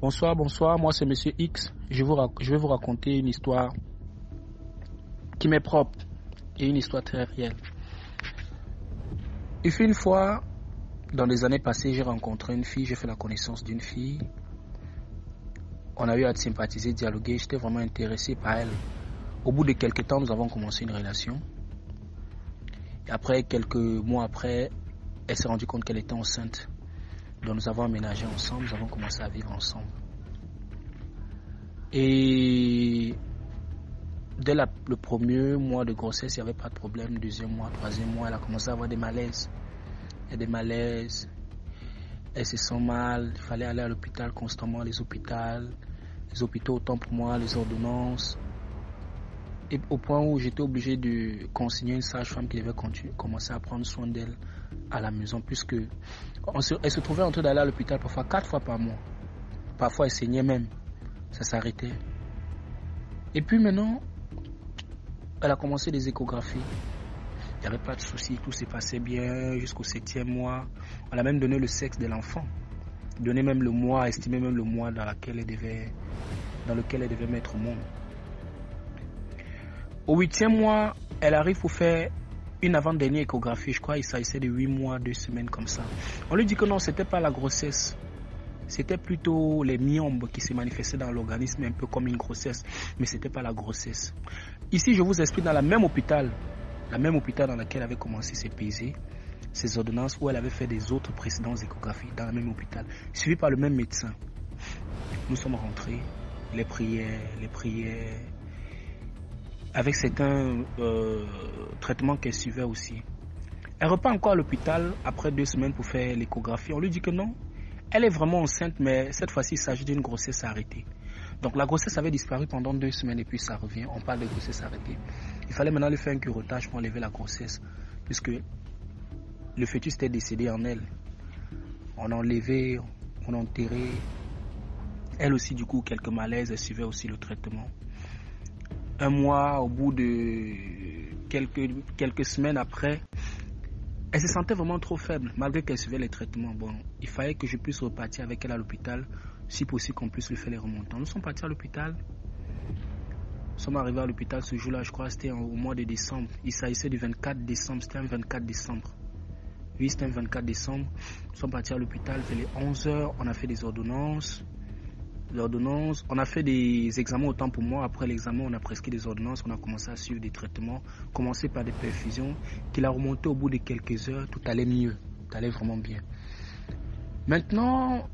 Bonsoir, bonsoir, moi c'est Monsieur X. Je vais vous raconter une histoire qui m'est propre et une histoire très réelle. Il fut une fois, dans les années passées, j'ai rencontré une fille, j'ai fait la connaissance d'une fille. On a eu à sympathiser, dialoguer, j'étais vraiment intéressé par elle. Au bout de quelques temps, nous avons commencé une relation. Et après, quelques mois après, elle s'est rendue compte qu'elle était enceinte. Donc nous avons aménagé ensemble, nous avons commencé à vivre ensemble. Et dès le premier mois de grossesse, il n'y avait pas de problème. Deuxième mois, troisième mois, elle a commencé à avoir des malaises. Il y a des malaises, elle se sent mal, il fallait aller à l'hôpital constamment, les hôpitaux autant pour moi, les ordonnances. Et au point où j'étais obligé de consigner une sage-femme qui devait commencer à prendre soin d'elle à la maison, puisque elle se trouvait en train d'aller à l'hôpital parfois 4 fois par mois. Parfois elle saignait même, ça s'arrêtait. Et puis maintenant, elle a commencé des échographies. Il n'y avait pas de souci, tout s'est passé bien jusqu'au 7e mois. On a même donné le sexe de l'enfant, donné même le mois, estimé même le mois dans lequel elle devait mettre au monde. Au 8e mois, elle arrive pour faire une avant-dernière échographie. Je crois qu'il s'agissait de 8 mois, 2 semaines comme ça. On lui dit que non, c'était pas la grossesse. C'était plutôt les myomes qui se manifestaient dans l'organisme un peu comme une grossesse. Mais c'était pas la grossesse. Ici, je vous explique dans la même hôpital dans laquelle elle avait commencé ses PZ, ses ordonnances, où elle avait fait des autres précédentes échographies dans le même hôpital, suivi par le même médecin. Nous sommes rentrés, les prières, avec certains traitements qu'elle suivait aussi. Elle repart encore à l'hôpital après 2 semaines pour faire l'échographie. On lui dit que non, elle est vraiment enceinte, mais cette fois-ci, il s'agit d'une grossesse arrêtée. Donc la grossesse avait disparu pendant 2 semaines et puis ça revient. On parle de grossesse arrêtée. Il fallait maintenant lui faire un curettage pour enlever la grossesse, puisque le fœtus était décédé en elle. On a enlevé, on a enterré. Elle aussi, du coup, quelques malaises, elle suivait aussi le traitement. Un mois, au bout de quelques semaines après, elle se sentait vraiment trop faible, malgré qu'elle suivait les traitements. Bon, il fallait que je puisse repartir avec elle à l'hôpital, si possible qu'on puisse lui faire les remontants. Nous sommes partis à l'hôpital. Nous sommes arrivés à l'hôpital ce jour-là, je crois que c'était au mois de décembre. Il s'agissait du 24 décembre, c'était un 24 décembre. Oui, c'était un 24 décembre. Nous sommes partis à l'hôpital vers les 11h, on a fait des ordonnances. On a fait des examens autant pour moi. Après l'examen, on a prescrit des ordonnances, on a commencé à suivre des traitements, commencé par des perfusions, qu'il a remonté au bout de quelques heures, tout allait mieux, tout allait vraiment bien. Maintenant,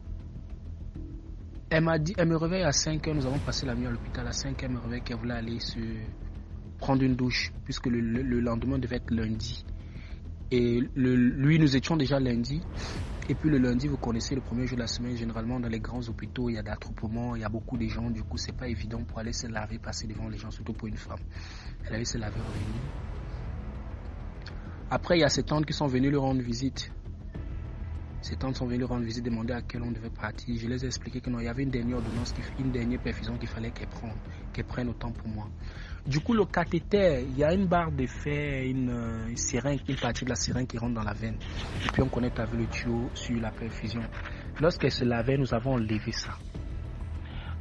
elle me réveille à 5h, nous avons passé la nuit à l'hôpital. À 5h, elle me réveille qu'elle voulait aller se prendre une douche, puisque le lendemain devait être lundi. Et nous étions déjà lundi. Et puis le lundi, vous connaissez, le premier jour de la semaine, généralement dans les grands hôpitaux, il y a des attroupements, il y a beaucoup de gens. Du coup, c'est pas évident pour aller se laver, passer devant les gens, surtout pour une femme. Elle allait se laver, revenir. Après, il y a ses tantes qui sont venues lui rendre visite. Ces tantes sont venues rendre visite, demander à quelle on devait partir. Je les ai expliqué que non, il y avait une dernière ordonnance, une dernière perfusion qu'il fallait qu'elle prenne autant pour moi. Du coup, le cathéter, il y a une barre de fer, une seringue, une partie de la seringue qui rentre dans la veine. Et puis on connecte avec le tuyau sur la perfusion. Lorsqu'elle se lavait, nous avons enlevé ça.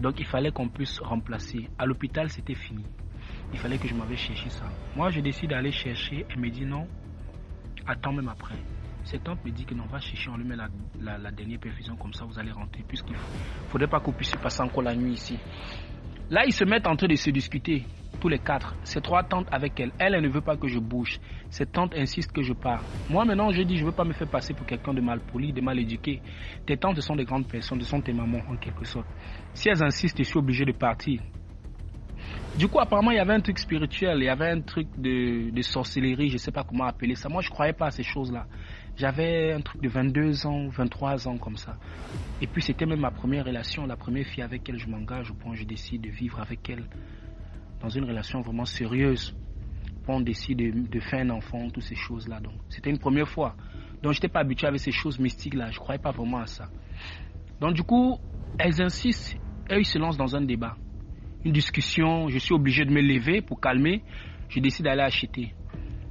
Donc il fallait qu'on puisse remplacer. À l'hôpital, c'était fini. Il fallait que je m'avais cherché ça. Moi, je décide d'aller chercher. Elle me dit non, attends même après. Cette tante me dit que non, on va chercher, on lui met la dernière perfusion, comme ça vous allez rentrer, puisqu'il ne faudrait pas que vous puissiez passer encore la nuit ici. Là, ils se mettent en train de se discuter, tous les 4. Ces 3 tantes avec elle. Elle ne veut pas que je bouge. Cette tante insiste que je pars. Moi, maintenant, je dis, je ne veux pas me faire passer pour quelqu'un de mal poli, de mal éduqué. Tes tantes sont des grandes personnes, ce sont tes mamans, en quelque sorte. Si elles insistent, je suis obligé de partir. Du coup, apparemment, il y avait un truc spirituel, il y avait un truc de sorcellerie, je ne sais pas comment appeler ça. Moi, je ne croyais pas à ces choses-là. J'avais un truc de 22 ans, 23 ans comme ça. Et puis, c'était même ma première relation, la première fille avec laquelle je m'engage, au point où je décide de vivre avec elle dans une relation vraiment sérieuse. On décide de faire un enfant, toutes ces choses-là. Donc, c'était une première fois. Donc, je n'étais pas habitué avec ces choses mystiques-là. Je ne croyais pas vraiment à ça. Donc, du coup, elles insistent. Elles se lancent dans un débat. Une discussion. Je suis obligé de me lever pour calmer. Je décide d'aller acheter.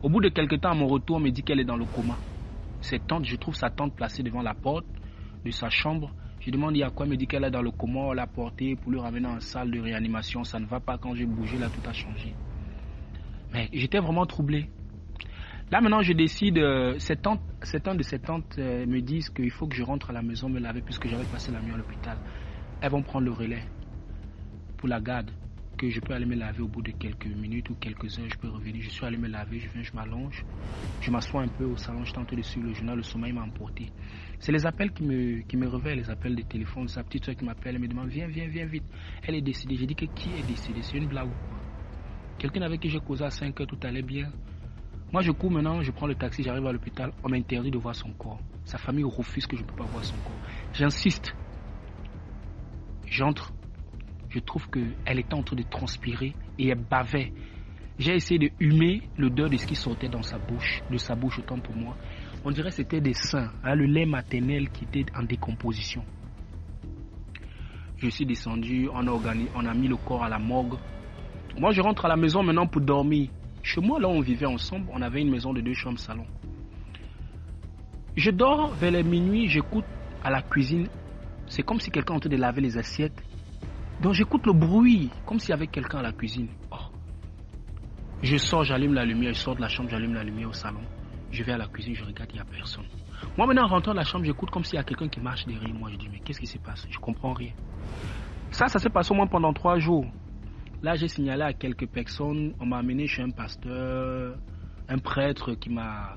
Au bout de quelques temps, à mon retour, on me dit qu'elle est dans le coma. Cette tante, je trouve sa tante placée devant la porte de sa chambre. Je demande il y a quoi, elle me dit qu'elle est dans le coma, on l'a portée pour lui ramener en salle de réanimation. Ça ne va pas, quand j'ai bougé, là, tout a changé. Mais j'étais vraiment troublé. Là, maintenant, je décide, un de ses tantes me disent qu'il faut que je rentre à la maison me laver puisque j'avais passé la nuit à l'hôpital. Elles vont prendre le relais pour la garde, que je peux aller me laver au bout de quelques minutes ou quelques heures, je peux revenir. Je suis allé me laver, je viens, je m'allonge, je m'assois un peu au salon, je tente de suivre le journal, le sommeil m'a emporté. C'est les appels qui me réveillent, les appels de téléphone, sa petite soeur qui m'appelle, elle me demande, viens vite. Elle est décédée. J'ai dit que qui est décédé? C'est une blague ou quoi? Quelqu'un avec qui j'ai causé à 5 heures, tout allait bien. Moi, je cours maintenant, je prends le taxi, j'arrive à l'hôpital, on m'interdit de voir son corps. Sa famille refuse que je ne peux pas voir son corps. J'insiste. J'entre. Je trouve qu'elle était en train de transpirer et elle bavait. J'ai essayé de humer l'odeur de ce qui sortait dans sa bouche, de sa bouche autant pour moi. On dirait que c'était des seins, le lait maternel qui était en décomposition. Je suis descendu, on a mis le corps à la morgue. Moi, je rentre à la maison maintenant pour dormir. Chez moi, là, on vivait ensemble. On avait une maison de 2 chambres, salon. Je dors vers les minuit. J'écoute à la cuisine. C'est comme si quelqu'un était en train de laver les assiettes. Donc, j'écoute le bruit, comme s'il y avait quelqu'un à la cuisine. Oh. Je sors, j'allume la lumière. Je sors de la chambre, j'allume la lumière au salon. Je vais à la cuisine, je regarde, il n'y a personne. Moi, maintenant, en rentrant de la chambre, j'écoute comme s'il y a quelqu'un qui marche derrière moi. Je dis, mais qu'est-ce qui se passe? Je ne comprends rien. Ça s'est passé au moins pendant 3 jours. Là, j'ai signalé à quelques personnes. On m'a amené chez un pasteur, un prêtre qui m'a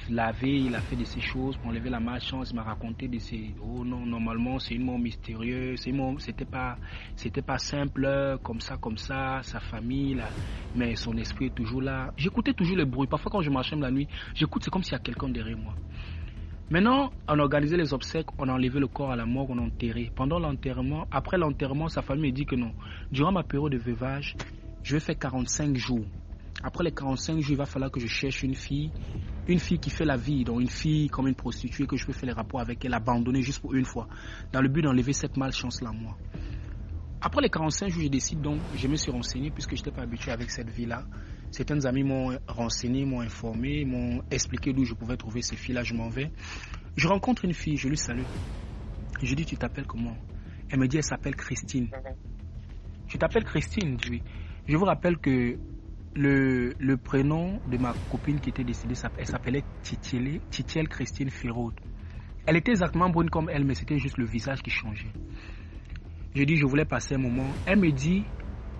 lavé. Il a fait de ces choses pour enlever la malchance. Il m'a raconté de ces... Oh non, normalement, c'est une mort mystérieuse. C'était pas simple, comme ça, sa famille, là. Mais son esprit est toujours là. J'écoutais toujours le bruit. Parfois, quand je marchais la nuit, j'écoute, c'est comme s'il y a quelqu'un derrière moi. Maintenant, on a organisé les obsèques, on a enlevé le corps à la morgue, on a enterré. Pendant l'enterrement, après l'enterrement, sa famille me dit que non. Durant ma période de veuvage, je vais faire 45 jours. Après les 45 jours, il va falloir que je cherche une fille qui fait la vie, donc une fille comme une prostituée, que je peux faire les rapports avec elle, abandonnée juste pour une fois, dans le but d'enlever cette malchance-là, moi. Après les 45 jours, je décide donc, je me suis renseigné, puisque je n'étais pas habitué avec cette vie-là. Certains amis m'ont renseigné, m'ont informé, m'ont expliqué d'où je pouvais trouver ces filles-là, je m'en vais. Je rencontre une fille, je lui salue. Je dis, tu t'appelles comment? Elle me dit, elle s'appelle Christine. Tu t'appelles Christine? Oui. Je vous rappelle que le prénom de ma copine qui était décédée, elle s'appelait Titiel Christine Ferraud. Elle était exactement brune comme elle, mais c'était juste le visage qui changeait. Je dis, je voulais passer un moment. Elle me dit,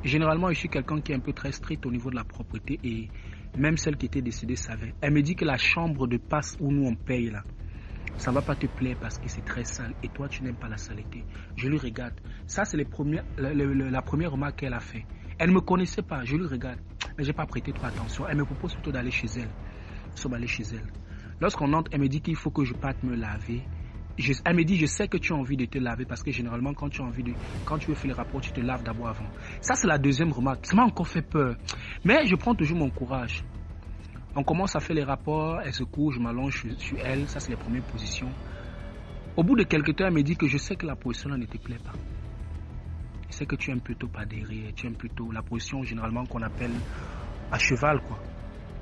généralement, je suis quelqu'un qui est un peu très strict au niveau de la propreté et même celle qui était décédée savait. Elle me dit que la chambre de passe où nous on paye là, ça ne va pas te plaire parce que c'est très sale et toi tu n'aimes pas la saleté. Je lui regarde. Ça c'est la première remarque qu'elle a fait. Elle ne me connaissait pas, je lui regarde. Mais je n'ai pas prêté trop attention. Elle me propose plutôt d'aller chez elle. Nous sommes allés chez elle. Lorsqu'on entre, elle me dit qu'il faut que je parte me laver. Elle me dit, je sais que tu as envie de te laver parce que généralement, quand tu veux faire les rapports, tu te laves d'abord avant. Ça, c'est la deuxième remarque. Ça m'a encore fait peur. Mais je prends toujours mon courage. On commence à faire les rapports, elle se couche, je m'allonge sur elle. Ça, c'est les premières positions. Au bout de quelques temps, elle me dit que je sais que la position-là ne te plaît pas. Je sais que tu aimes plutôt pas derrière, tu aimes plutôt la position généralement qu'on appelle à cheval, quoi.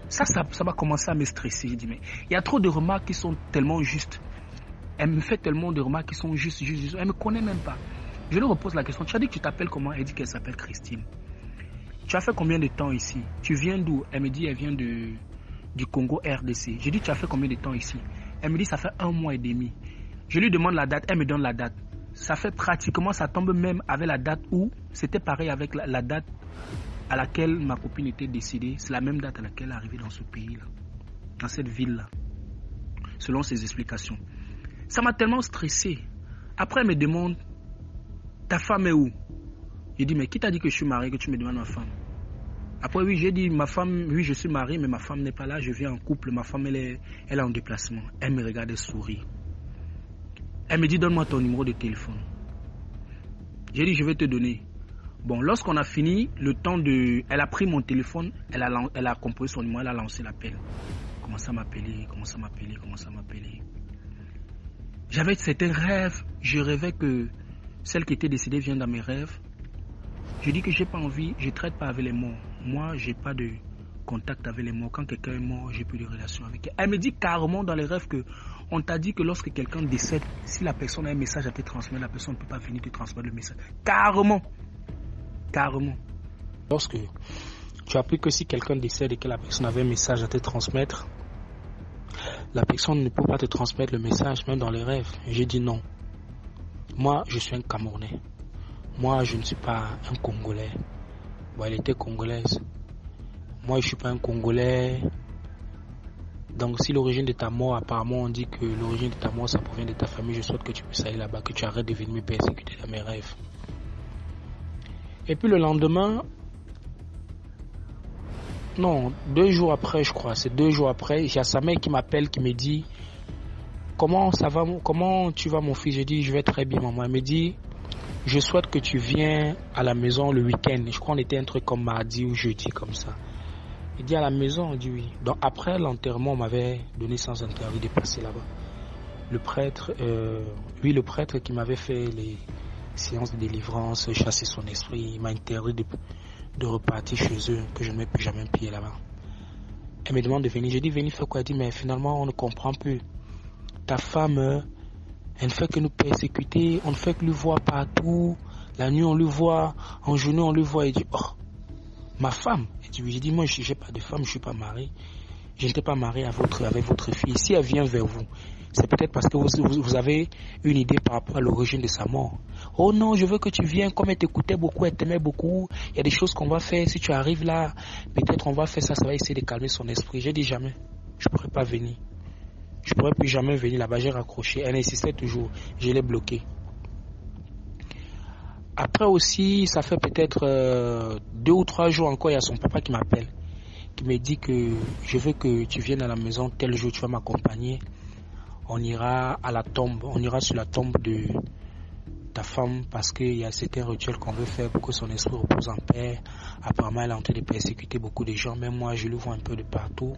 Ça va commencer à me stresser. Je dis, mais il y a trop de remarques qui sont tellement justes. Elle me fait tellement de remarques qui sont justes. Elle ne me connaît même pas. Je lui repose la question. Tu as dit que tu t'appelles comment? Elle dit qu'elle s'appelle Christine. Tu as fait combien de temps ici? Tu viens d'où? Elle me dit qu'elle vient du Congo RDC. Je dis, tu as fait combien de temps ici? Elle me dit, ça fait 1 mois et demi. Je lui demande la date. Elle me donne la date. Ça fait pratiquement, ça tombe même avec la date où c'était pareil avec la date à laquelle ma copine était décédée. C'est la même date à laquelle elle est arrivée dans ce pays-là, dans cette ville-là, selon ses explications. Ça m'a tellement stressé. Après, elle me demande, ta femme est où? Je dis, mais qui t'a dit que je suis marié, que tu me demandes ma femme? Après, oui, j'ai dit, ma femme, oui, je suis marié, mais ma femme n'est pas là, je viens en couple, ma femme, elle est en déplacement. Elle me regarde et sourit. Elle me dit, donne-moi ton numéro de téléphone. J'ai dit, je vais te donner. Bon, lorsqu'on a fini, elle a pris mon téléphone, elle a composé son numéro, elle a lancé l'appel. Commence à m'appeler. C'était un rêve. Je rêvais que celle qui était décédée vienne dans mes rêves. Je dis que j'ai pas envie, je traite pas avec les morts. Moi, j'ai pas de contact avec les morts. Quand quelqu'un est mort, j'ai plus de relation avec elle. Elle me dit carrément dans les rêves que on t'a dit que lorsque quelqu'un décède, si la personne a un message à te transmettre, la personne ne peut pas venir te transmettre le message. Carrément. Carrément. Lorsque tu as appris que si quelqu'un décède et que la personne avait un message à te transmettre, la personne ne peut pas te transmettre le message, même dans les rêves. J'ai dit non. Moi, je suis un Camerounais. Moi, je ne suis pas un Congolais. Bon, elle était congolaise. Moi, je ne suis pas un Congolais. Donc, si l'origine de ta mort, apparemment, on dit que l'origine de ta mort, ça provient de ta famille, je souhaite que tu puisses aller là-bas, que tu arrêtes de venir me persécuter dans mes rêves. Et puis le lendemain, non, 2 jours après, je crois, c'est 2 jours après, il y a sa mère qui m'appelle, qui me dit « Comment ça va, comment tu vas mon fils ?» Je dis « Je vais très bien maman ». Elle me dit « Je souhaite que tu viennes à la maison le week-end ». Je crois qu'on était un truc comme mardi ou jeudi comme ça. Il dit « À la maison ?» On dit « Oui ». Donc après l'enterrement, on m'avait donné sans interdit de passer là-bas. Le prêtre, le prêtre qui m'avait fait les séances de délivrance, chasser son esprit, il m'a interdit de repartir chez eux, que je ne mets plus jamais un pied là-bas. Elle me demande de venir. J'ai dit, venir faire quoi? Elle dit, mais finalement, on ne comprend plus. Ta femme, elle ne fait que nous persécuter, on ne fait que lui voir partout. La nuit, on lui voit, en journée, on lui voit. Elle dit, oh, ma femme. J'ai dit, moi, je n'ai pas de femme, je ne suis pas marié. Je n'étais pas marié avec votre fille. Si elle vient vers vous, c'est peut-être parce que vous avez une idée par rapport à l'origine de sa mort. Oh non, je veux que tu viennes, comme elle t'écoutait beaucoup, elle t'aimait beaucoup. Il y a des choses qu'on va faire. Si tu arrives là, peut-être on va faire ça, ça va essayer de calmer son esprit. J'ai dit jamais, je ne pourrais pas venir. Je ne pourrais plus jamais venir là-bas. J'ai raccroché. Elle insistait toujours. Je l'ai bloqué. Après aussi, ça fait peut-être 2 ou 3 jours encore, il y a son papa qui m'appelle, qui me dit que je veux que tu viennes à la maison, tel jour tu vas m'accompagner. On ira à la tombe, on ira sur la tombe de ta femme parce qu'il y a certains rituels qu'on veut faire pour que son esprit repose en paix. Apparemment, elle est en train de persécuter beaucoup de gens, même moi, je le vois un peu de partout.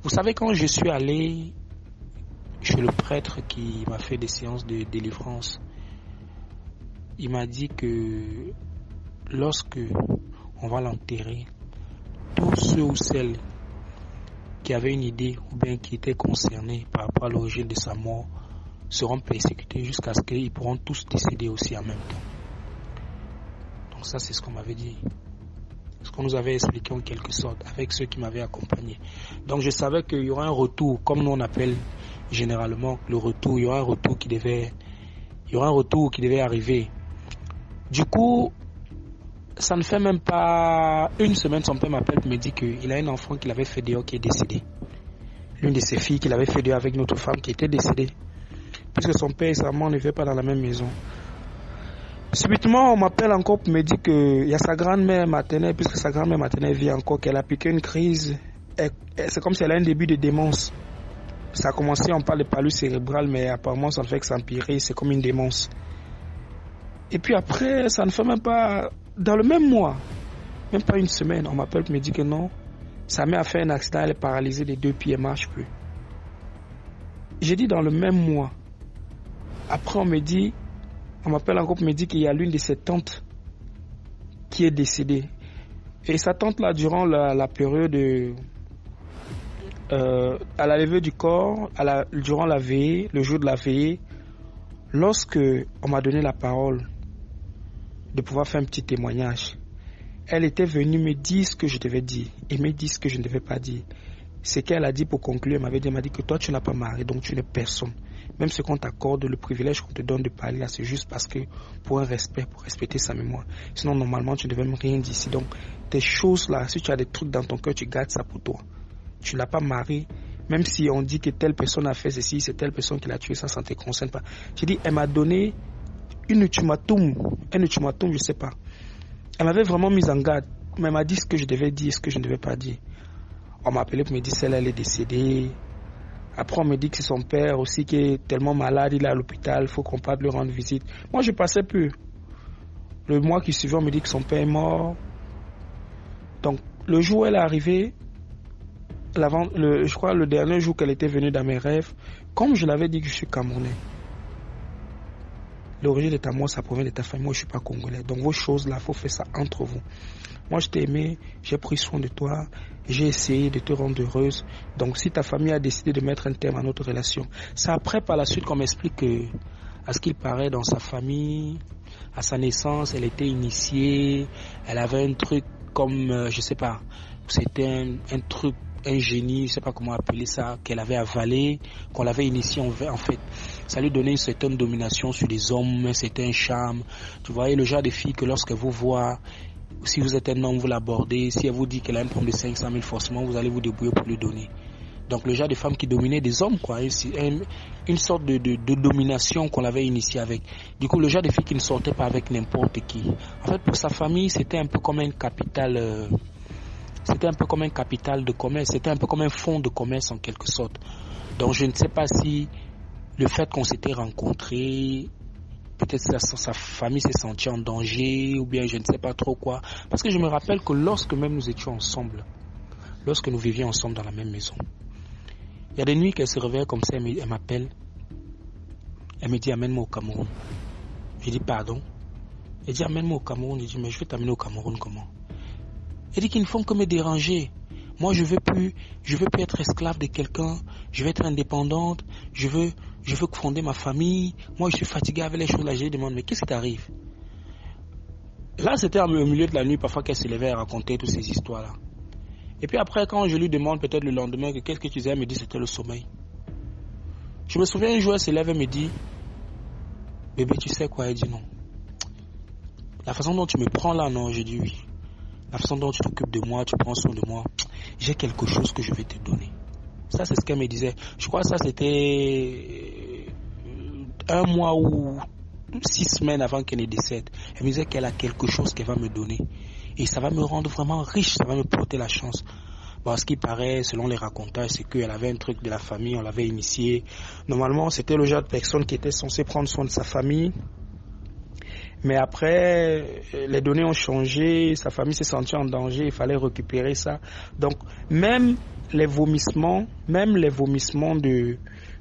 Vous savez, quand je suis allé chez le prêtre qui m'a fait des séances de délivrance, il m'a dit que lorsque on va l'enterrer, tous ceux ou celles qui avaient une idée ou bien qui étaient concernés par rapport à l'origine de sa mort seront persécutés jusqu'à ce qu'ils pourront tous décéder aussi en même temps. Donc ça, c'est ce qu'on m'avait dit. Ce qu'on nous avait expliqué en quelque sorte avec ceux qui m'avaient accompagné. Donc je savais qu'il y aura un retour, comme nous on appelle généralement le retour, il y aura un retour qui devait arriver. Du coup, ça ne fait même pas 1 semaine, son père m'appelle et me dit qu'il a un enfant qu'il avait fait dehors qui est décédé. L'une de ses filles qu'il avait fait dehors avec une autre femme qui était décédée. Puisque son père et sa maman ne vivaient pas dans la même maison. Subitement, on m'appelle encore pour me dire qu'il y a sa grand-mère maternelle, puisque sa grand-mère maternelle vit encore, qu'elle a piqué une crise. C'est comme si elle a un début de démence. Ça a commencé, on parle de palu cérébral, mais apparemment ça ne fait que s'empirer, c'est comme une démence. Et puis après, ça ne fait même pas... Dans le même mois, même pas 1 semaine, on m'appelle pour me dire que non, sa mère a fait un accident, elle est paralysée des 2 pieds, elle ne marche plus. J'ai dit dans le même mois. Après on m'appelle encore pour me dire qu'il y a l'une de ses tantes qui est décédée. Et sa tante là, durant la période à la levée du corps, durant la veillée, le jour de la veillée, lorsque on m'a donné la parole de pouvoir faire un petit témoignage, elle était venue me dire ce que je devais dire et me dire ce que je ne devais pas dire. Ce qu'elle a dit pour conclure, elle m'a dit que toi tu n'as pas marié, donc tu n'es personne. Même ce qu'on t'accorde, le privilège qu'on te donne de parler là, c'est juste parce que pour un respect, pour respecter sa mémoire. Sinon normalement tu ne devais même rien dire ici. Donc tes choses là, si tu as des trucs dans ton cœur, tu gardes ça pour toi. Tu l'as pas marié, même si on dit que telle personne a fait ceci, c'est telle personne qui l'a tué, ça ne te concerne pas. J'ai dit, elle m'a donné un ultimatum, je sais pas. Elle m'avait vraiment mis en garde, mais elle m'a dit ce que je devais dire, ce que je ne devais pas dire. On m'a appelé pour me dire celle-là, elle est décédée. Après, on me dit que c'est son père aussi qui est tellement malade, il est à l'hôpital, il faut qu'on parte lui rendre visite. Moi, je passais plus. Le mois qui suivait, on me dit que son père est mort. Donc, le jour où elle est arrivée, je crois le dernier jour qu'elle était venue dans mes rêves, comme je l'avais dit que je suis Camerounais, l'origine de ta mort, ça provient de ta famille. Moi, je suis pas congolais. Donc, vos choses là, faut faire ça entre vous. Moi, je t'ai aimé, j'ai pris soin de toi, j'ai essayé de te rendre heureuse. Donc, si ta famille a décidé de mettre un terme à notre relation, c'est après, par la suite, qu'on m'explique que, à ce qu'il paraît, dans sa famille, à sa naissance, elle était initiée, elle avait un truc comme, je sais pas, c'était un truc, un génie, je sais pas comment appeler ça, qu'elle avait avalé, qu'on l'avait initié en fait. Ça lui donnait une certaine domination sur les hommes, un certain charme. Tu voyez le genre de fille que lorsqu'elle vous voit, si vous êtes un homme, vous l'abordez, si elle vous dit qu'elle a un pomme de 500 000, forcément vous allez vous débrouiller pour lui donner. Donc le genre de femme qui dominait des hommes, quoi, une sorte de domination qu'on l'avait initiée avec. Du coup, le genre de fille qui ne sortait pas avec n'importe qui. En fait, pour sa famille, c'était un peu comme un capital... C'était un peu comme un capital de commerce, c'était un peu comme un fonds de commerce en quelque sorte. Donc je ne sais pas si le fait qu'on s'était rencontrés, peut-être sa famille s'est sentie en danger ou bien je ne sais pas trop quoi. Parce que je me rappelle que lorsque même nous étions ensemble, lorsque nous vivions ensemble dans la même maison, il y a des nuits qu'elle se réveille comme ça, elle m'appelle, elle me dit amène-moi au Cameroun. Je dis pardon. Elle dit amène-moi au Cameroun. Je dis mais je vais t'amener au Cameroun comment? Elle dit qu'ils ne font que me déranger. Moi, je veux plus être esclave de quelqu'un. Je veux être indépendante. Je veux fonder ma famille. Moi, je suis fatigué avec les choses là. Je lui demande, mais qu'est-ce qui t'arrive? Là, c'était au milieu de la nuit, parfois qu'elle se levait à raconter toutes ces histoires-là. Et puis après, quand je lui demande peut-être le lendemain, qu'est-ce que tu disais, elle me dit, c'était le sommeil. Je me souviens un jour, elle se lève et me dit, bébé, tu sais quoi? Elle dit non. La façon dont tu me prends là, non? Je dis oui. La façon dont tu t'occupes de moi, tu prends soin de moi, j'ai quelque chose que je vais te donner. Ça, c'est ce qu'elle me disait. Je crois que ça, c'était 1 mois ou 6 semaines avant qu'elle ne décède. Elle me disait qu'elle a quelque chose qu'elle va me donner. Et ça va me rendre vraiment riche, ça va me porter la chance. Bon, ce qui paraît, selon les racontages, c'est qu'elle avait un truc de la famille, on l'avait initié. Normalement, c'était le genre de personne qui était censée prendre soin de sa famille. Mais après, les données ont changé, sa famille s'est sentie en danger, il fallait récupérer ça. Donc, même les vomissements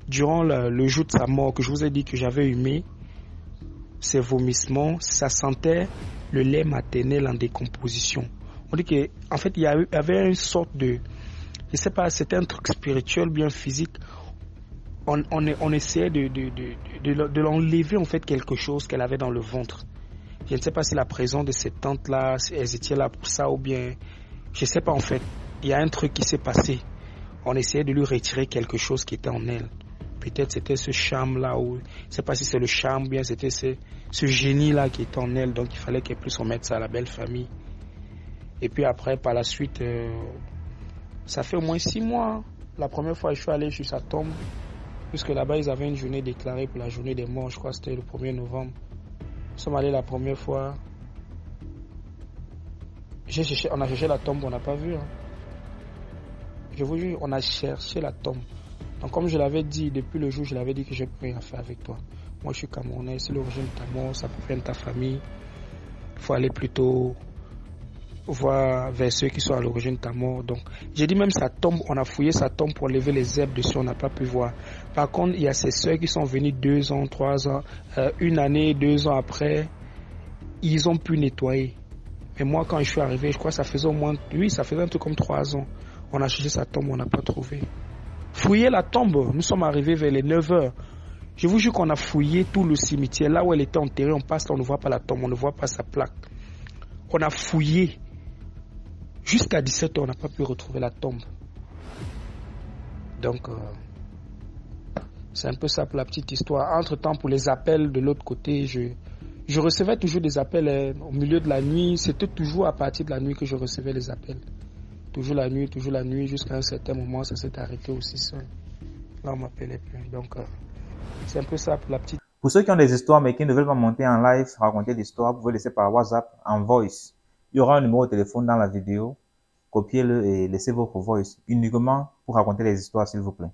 durant le jour de sa mort, que je vous ai dit que j'avais humé, ces vomissements, ça sentait le lait maternel en décomposition. On dit qu'en fait, il y avait une sorte de, je sais pas, c'était un truc spirituel, bien physique. On essayait de l'enlever en fait quelque chose qu'elle avait dans le ventre. Je ne sais pas si la présence de cette tante-là, si elles étaient là pour ça ou bien... Je ne sais pas en fait. Il y a un truc qui s'est passé. On essayait de lui retirer quelque chose qui était en elle. Peut-être c'était ce charme-là ou... Je ne sais pas si c'est le charme ou bien c'était ce génie-là qui était en elle. Donc il fallait qu'elle puisse remettre ça à la belle famille. Et puis après, par la suite, ça fait au moins 6 mois. La première fois, je suis allé sur sa tombe. Puisque là-bas, ils avaient une journée déclarée pour la journée des morts. Je crois que c'était le 1er novembre. Nous sommes allés la première fois. On a cherché la tombe, on n'a pas vu. Hein. Je vous jure, on a cherché la tombe. Donc comme je l'avais dit, depuis le jour, je l'avais dit que je n'ai plus rien à faire avec toi. Moi, je suis Camerounais, c'est l'origine de ta mort, ça provient de ta famille. Il faut aller plutôt voir vers ceux qui sont à l'origine de ta mort. Donc, j'ai dit même sa tombe, on a fouillé sa tombe pour lever les herbes dessus, on n'a pas pu voir. Par contre, il y a ces sœurs qui sont venues 2 ans, 3 ans, 1 année, 2 ans après, ils ont pu nettoyer. Mais moi, quand je suis arrivé, je crois que ça faisait au moins, oui, ça faisait un truc comme 3 ans. On a cherché sa tombe, on n'a pas trouvé. Fouiller la tombe, nous sommes arrivés vers les 9 heures. Je vous jure qu'on a fouillé tout le cimetière. Là où elle était enterrée, on passe là, on ne voit pas la tombe, on ne voit pas sa plaque. On a fouillé. Jusqu'à 17 heures, on n'a pas pu retrouver la tombe. Donc, c'est un peu ça pour la petite histoire. Entre-temps, pour les appels de l'autre côté, je recevais toujours des appels au milieu de la nuit. C'était toujours à partir de la nuit que je recevais les appels. Toujours la nuit, jusqu'à un certain moment, ça s'est arrêté aussi seul. Là, on ne m'appelait plus. Donc, c'est un peu ça pour la petite. Pour ceux qui ont des histoires mais qui ne veulent pas monter en live, raconter l'histoire, vous pouvez laisser par WhatsApp en voice. Il y aura un numéro de téléphone dans la vidéo. Copiez-le et laissez votre voice uniquement pour raconter les histoires, s'il vous plaît.